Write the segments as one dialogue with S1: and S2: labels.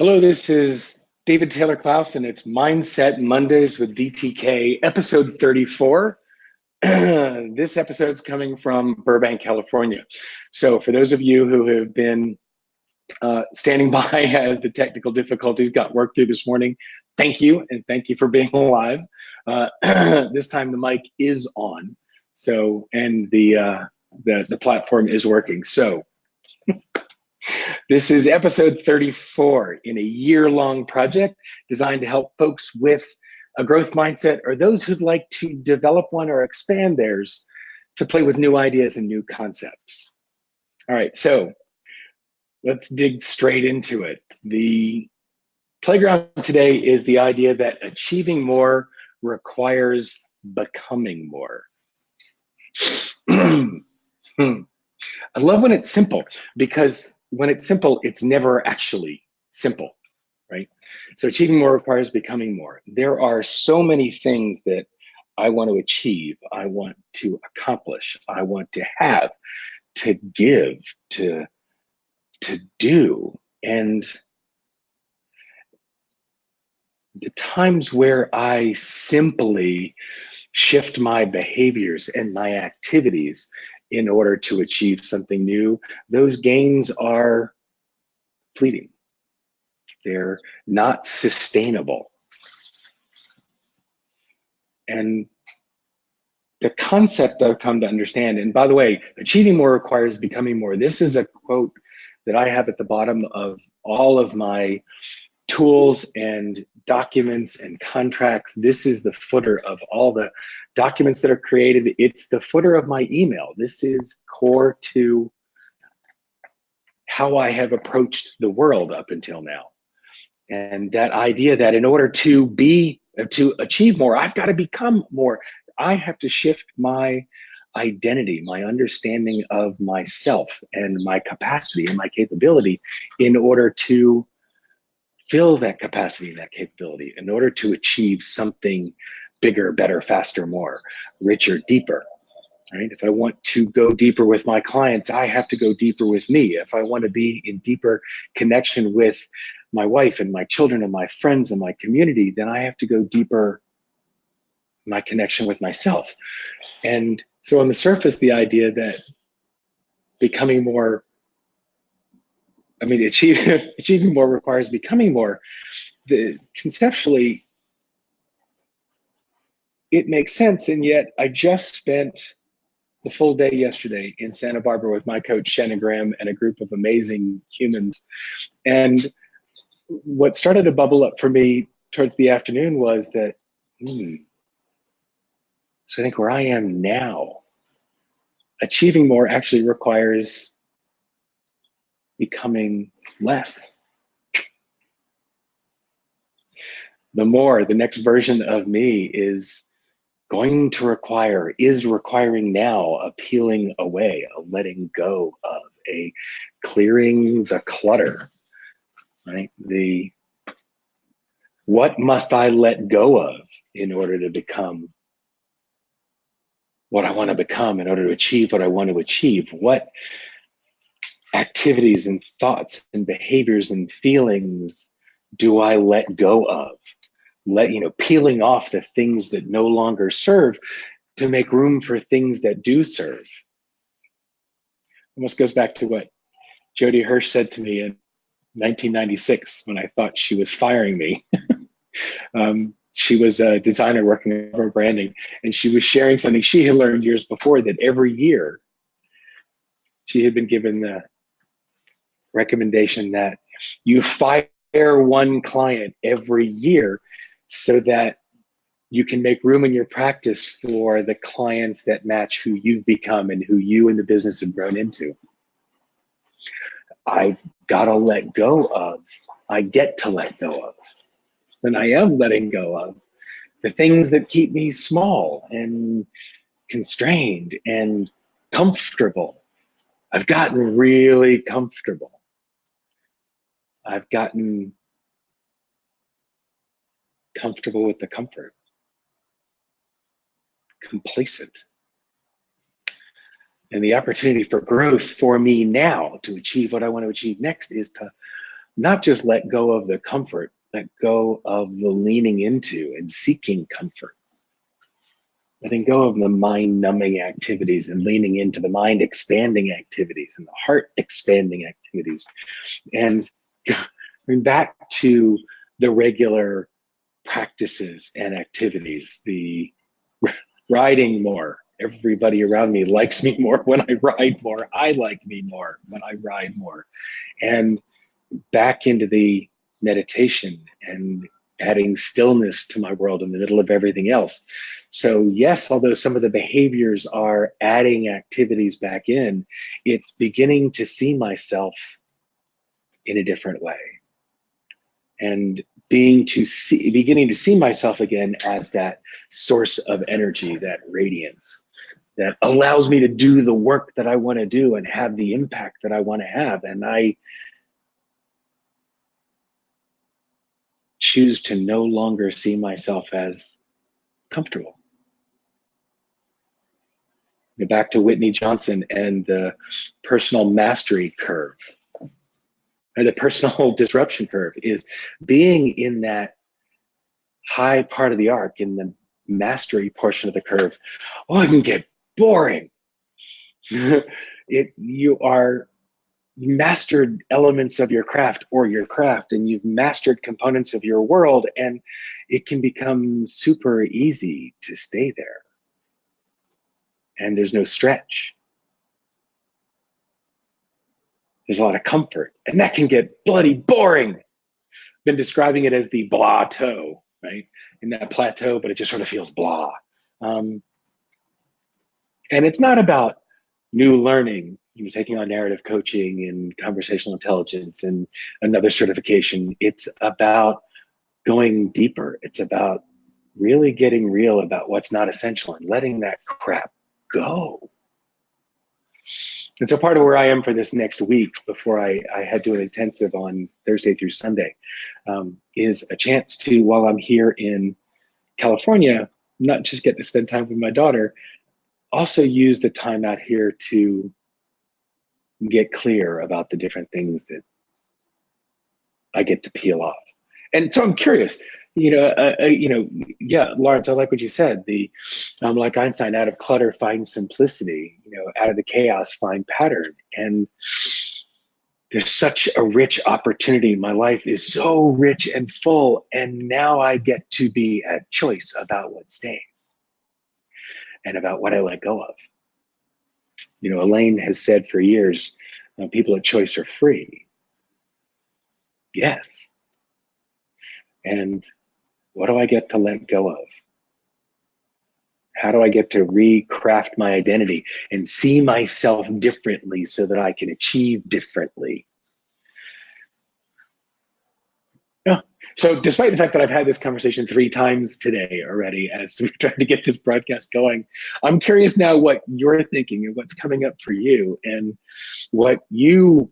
S1: Hello, this is David Taylor Klaus, and it's Mindset Mondays with DTK, episode 34. This episode's coming from Burbank, California. So for those of you who have been standing by as the technical difficulties got worked through this morning, thank you, and thank you for being alive. This time the mic is on, so and the platform is working. So this is episode 34 in a year-long project designed to help folks with a growth mindset or those who'd like to develop one or expand theirs to play with new ideas and new concepts. All right, so let's dig straight into it. The playground today is the idea that achieving more requires becoming more. I love when it's simple, because when it's simple, it's never actually simple, right? So achieving more requires becoming more. There are so many things that I want to achieve, I want to accomplish, I want to have, to give, to do. And the times where I simply shift my behaviors and my activities in order to achieve something new, those gains are fleeting. They're not sustainable. And the concept I've come to understand, and by the way, achieving more requires becoming more. This is a quote that I have at the bottom of all of my tools and documents and contracts. This is the footer of all the documents that are created. It's the footer of my email. This is core to how I have approached the world up until now. And that idea that in order to achieve more, I've got to become more. I have to shift my identity, my understanding of myself and my capacity and my capability in order to fill that capacity and that capability, in order to achieve something bigger, better, faster, more, richer, deeper, right? If I want to go deeper with my clients, I have to go deeper with me. If I want to be in deeper connection with my wife and my children and my friends and my community, then I have to go deeper in my connection with myself. And so on the surface, the idea that becoming more, achieving more requires becoming more, conceptually, it makes sense. And yet I just spent the full day yesterday in Santa Barbara with my coach, Shannon Graham, and a group of amazing humans. And what started to bubble up for me towards the afternoon was that, so I think where I am now, achieving more actually requires becoming less. The next version of me is requiring now a peeling away, a letting go of, a clearing the clutter, right? What must I let go of in order to become what I want to become, in order to achieve what I want to achieve? What activities and thoughts and behaviors and feelings do I let go of? Peeling off the things that no longer serve to make room for things that do serve. Almost goes back to what Jody Hirsch said to me in 1996 when I thought she was firing me. She was a designer working on branding, and she was sharing something she had learned years before, that every year she had been given the recommendation that you fire one client every year so that you can make room in your practice for the clients that match who you've become and who you and the business have grown into. I've got to let go of, I get to let go of, and I am letting go of the things that keep me small and constrained and comfortable. I've gotten really comfortable. I've gotten comfortable with the comfort, complacent. And the opportunity for growth for me now to achieve what I want to achieve next is to not just let go of the comfort, let go of the leaning into and seeking comfort. Letting go of the mind numbing activities and leaning into the mind expanding activities and the heart expanding activities. And going back to the regular practices and activities, the riding more. Everybody around me likes me more when I ride more. I like me more when I ride more. And back into the meditation and adding stillness to my world in the middle of everything else. So yes, although some of the behaviors are adding activities back in, it's beginning to see myself in a different way. And beginning to see myself again as that source of energy, that radiance that allows me to do the work that I want to do and have the impact that I want to have. And I choose to no longer see myself as comfortable. Back to Whitney Johnson and the personal mastery curve, or the personal disruption curve, is being in that high part of the arc, in the mastery portion of the curve. Oh, it can get boring. You are mastered elements of your craft and you've mastered components of your world, and it can become super easy to stay there. And there's no stretch. There's a lot of comfort, and that can get bloody boring. I've been describing it as the plateau, right? In that plateau, but it just sort of feels blah. And it's not about new learning, taking on narrative coaching and conversational intelligence and another certification. It's about going deeper. It's about really getting real about what's not essential and letting that crap go. And so part of where I am for this next week, before I head to an intensive on Thursday through Sunday, is a chance to, while I'm here in California, not just get to spend time with my daughter, also use the time out here to get clear about the different things that I get to peel off. And so I'm curious, yeah, Lawrence, I like what you said. Like Einstein, out of clutter, find simplicity, out of the chaos, find pattern. And there's such a rich opportunity. My life is so rich and full. And now I get to be at choice about what stays and about what I let go of. Elaine has said for years, people at choice are free. Yes. And what do I get to let go of? How do I get to recraft my identity and see myself differently so that I can achieve differently? Yeah. So despite the fact that I've had this conversation 3 times today already as we're trying to get this broadcast going, I'm curious now what you're thinking and what's coming up for you and what you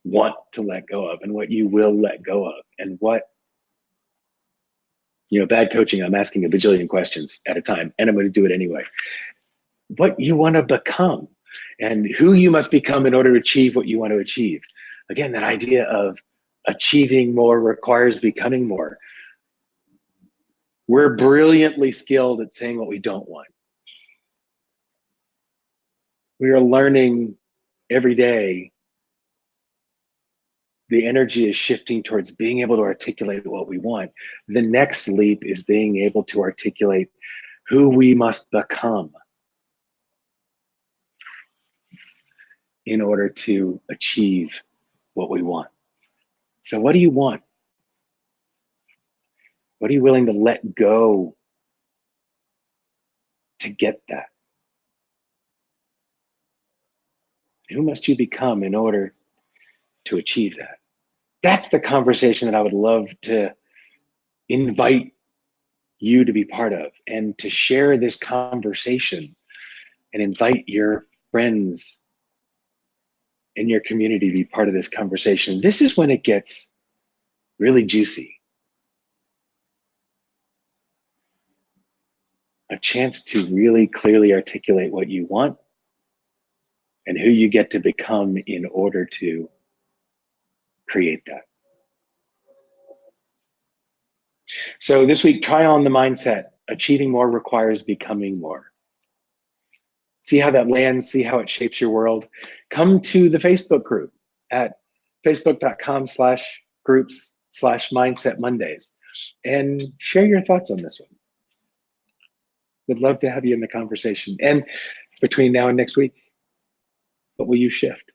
S1: want to let go of and what you will let go of, and what, bad coaching, I'm asking a bajillion questions at a time, and I'm going to do it anyway. What you want to become and who you must become in order to achieve what you want to achieve. Again, that idea of achieving more requires becoming more. We're brilliantly skilled at saying what we don't want. We are learning every day. The energy is shifting towards being able to articulate what we want. The next leap is being able to articulate who we must become in order to achieve what we want. So what do you want? What are you willing to let go to get that? Who must you become in order to achieve that? That's the conversation that I would love to invite you to be part of, and to share this conversation and invite your friends in your community to be part of this conversation. This is when it gets really juicy. A chance to really clearly articulate what you want and who you get to become in order to create that. So this week, try on the mindset. Achieving more requires becoming more. See how that lands, see how it shapes your world. Come to the Facebook group at facebook.com/groups/Mindset Mondays and share your thoughts on this one. Would love to have you in the conversation. And between now and next week, what will you shift?